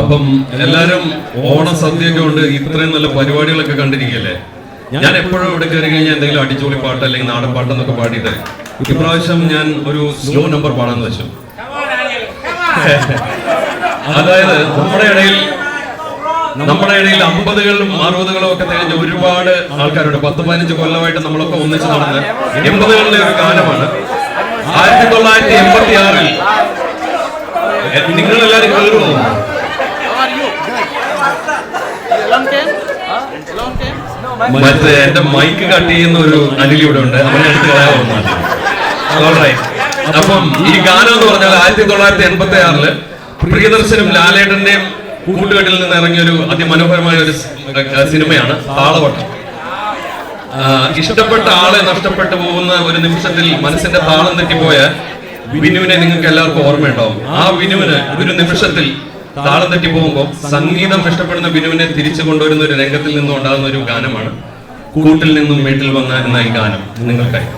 അപ്പം എല്ലാരും ഓണസദ്യയൊക്കെ കൊണ്ട് ഇത്രയും നല്ല പരിപാടികളൊക്കെ കണ്ടിരിക്കല്ലേ. ഞാൻ എപ്പോഴും ഇവിടെ കയറി കഴിഞ്ഞാൽ എന്തെങ്കിലും അടിച്ചുപൊളി പാട്ട് അല്ലെങ്കിൽ നാടൻ പാട്ടെന്നൊക്കെ പാടിയിട്ട് ഇപ്രാവശ്യം ഞാൻ ഒരു സ്ലോ നമ്പർ പാടാന്ന് വെച്ചു. അതായത് നമ്മുടെ ഇടയിൽ 50കളും 60കളും ഒക്കെ തികഞ്ഞ ഒരുപാട് ആൾക്കാരുണ്ട്. 10-15 കൊല്ലമായിട്ട് നമ്മളൊക്കെ ഒന്നിച്ച് നടന്ന് 80കളുടെ ഒരു ഗാനമാണ്. 1986 നിങ്ങൾ എല്ലാരും കേൾക്കുമോ? മറ്റേ എന്റെ മൈക്ക് കട്ട് ചെയ്യുന്ന ഒരു അനിലിവിടെ ഉണ്ട്, അവനെ എടുത്ത് കളയാവുന്നതാണ്. അപ്പം ഈ ഗാനം എന്ന് പറഞ്ഞാൽ 1986 പ്രിയദർശനും ലാലേട്ടന്റെയും കൂട്ടുകെട്ടിൽ നിന്ന് ഇറങ്ങിയ ഒരു അതിമനോഹരമായ ഒരു സിനിമയാണ് താളവട്ടം. ഇഷ്ടപ്പെട്ട ആളെ നഷ്ടപ്പെട്ടു പോകുന്ന ഒരു നിമിഷത്തിൽ മനസ്സിന്റെ താളം തെറ്റിപ്പോയ വിനുവിനെ നിങ്ങൾക്ക് എല്ലാവർക്കും ഓർമ്മയുണ്ടാവും. ആ വിനുവിന് ഒരു നിമിഷത്തിൽ താളം തെറ്റി പോകുമ്പോൾ സംഗീതം ഇഷ്ടപ്പെടുന്ന വിനുവിനെ തിരിച്ചു കൊണ്ടുവരുന്ന ഒരു രംഗത്തിൽ നിന്നും ഉണ്ടാകുന്ന ഒരു ഗാനമാണ് കൂട്ടിൽ നിന്നും വീട്ടിൽ വന്ന എന്ന ഈ ഗാനം. നിങ്ങൾക്കായി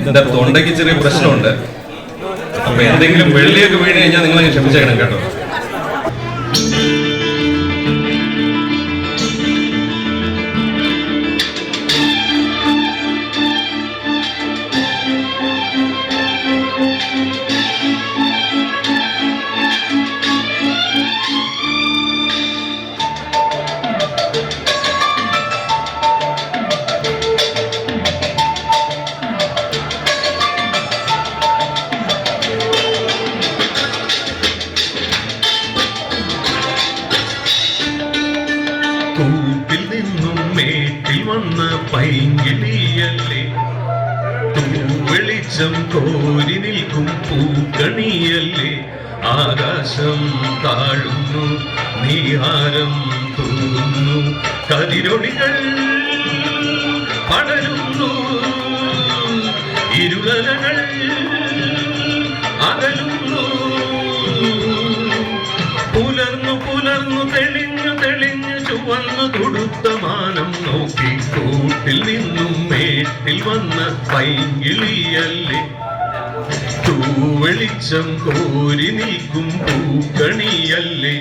എന്റെ തൊണ്ടയ്ക്ക് ചെറിയ പ്രശ്നമുണ്ട്, അപ്പൊ എന്തെങ്കിലും വെള്ളിയൊക്കെ വീണ് കഴിഞ്ഞാൽ നിങ്ങൾ ക്ഷമിച്ചേക്കണം കേട്ടോ. കൂട്ടിൽ നിന്നും മേട്ടിൽ വന്ന പൈങ്കിളിയല്ലേ, വെളിച്ചം കോരി നിൽക്കും പൂക്കണിയല്ലേ, ആകാശം താഴുന്നു നീഹാരം തൂങ്ങുന്നു, കതിരൊളികൾ പടരുന്നു, ഇരുളകൾ അകലുന്നു, പുലർന്നു പുലർന്നു തെളിഞ്ഞു തെളിഞ്ഞു ചുവന്നു തൊടുത്ത മാനം നോക്കി കൂട്ടിൽ നിന്നും മേട്ടിൽ വന്ന പൈങ്കിളിയല്ലേ, തൂവെളിച്ചം കോരി നിൽക്കും പൂക്കണിയല്ലേ.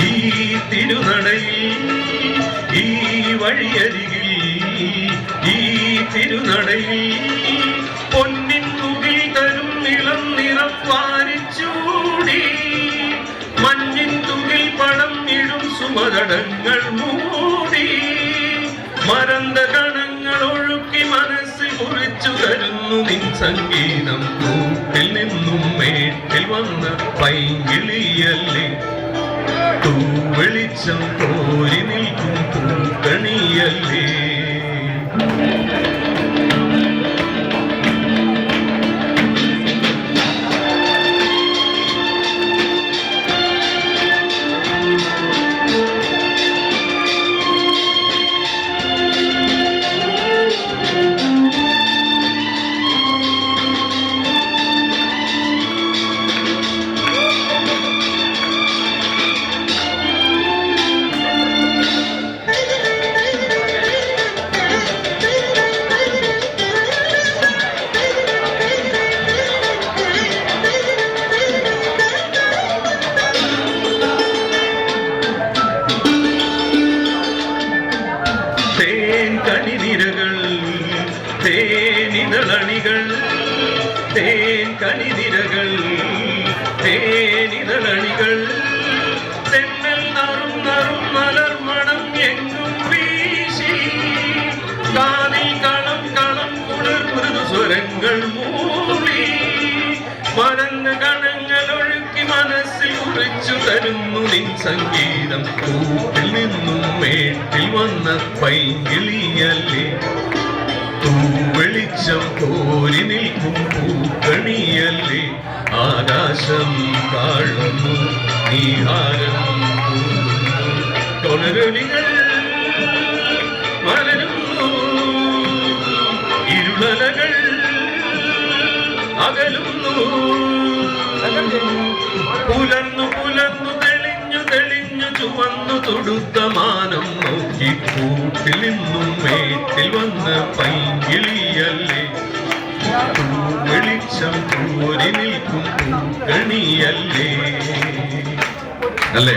ഈ തിരുനടയിൽ ഈ വഴിയരികിൽ ഈ തിരുനടയിൽ പൊന്നിൻ മുകിൽ തരും ഇളം നിറം വാരിച്ചൂടി, മഞ്ഞിൻ തുകിൽ പടം ഇടും സുമതടങ്ങൾ മൂടി, മരന്ത കണങ്ങൾ ഒഴുക്കി മനസ്സിൽ കുറിച്ചു തരുന്നു നിൻ സംഗീതം. കൂട്ടിൽ നിന്നും മേട്ടിൽ വന്ന പൈങ്കിളിയല്ലേ, തൂവെളിച്ചം കോരി നിൽക്കും പൂക്കണിയല്ലേ. കണിനിരകൾ തേനിതളണികൾ, തേൻ കണിനിരകൾ തേനിതളണികൾ, തെന്നൽ നറും നറും മലർമണം എങ്ങും വീശി, കാതിൽ കളം കളം കുളിർ മൃദു സ്വരങ്ങൾ മൂളി, മറന്ന കണങ്ങൾ ഒഴുക്കി മനസ്സിൽ കുറിച്ചു തരുന്നു നിൻ സംഗീതം. കൂട്ടിൽ നിന്നും മേട്ടിൽ വന്ന പൈങ്കിളിയല്ലേ, വെളിച്ചം കോരി നിൽക്കും പൂക്കണിയല്ലേ. ആകാശം താഴുന്നു നീഹാരം കൊണരൊലികൾ മലരുന്നു, ഇരുളലകൾ അകലുന്നു. പുലർന്നു പുലർന്നു തെളിഞ്ഞു തെളിഞ്ഞു ചുവന്നു തൊടുത്ത മാനം നോക്കി കൂട്ടിൽ നിന്നും മേട്ടിൽ വന്ന പൈങ്കിളിയല്ലേ, വെളിച്ചം കോരി നിൽക്കും പൂക്കണിയല്ലേ. അല്ലേ?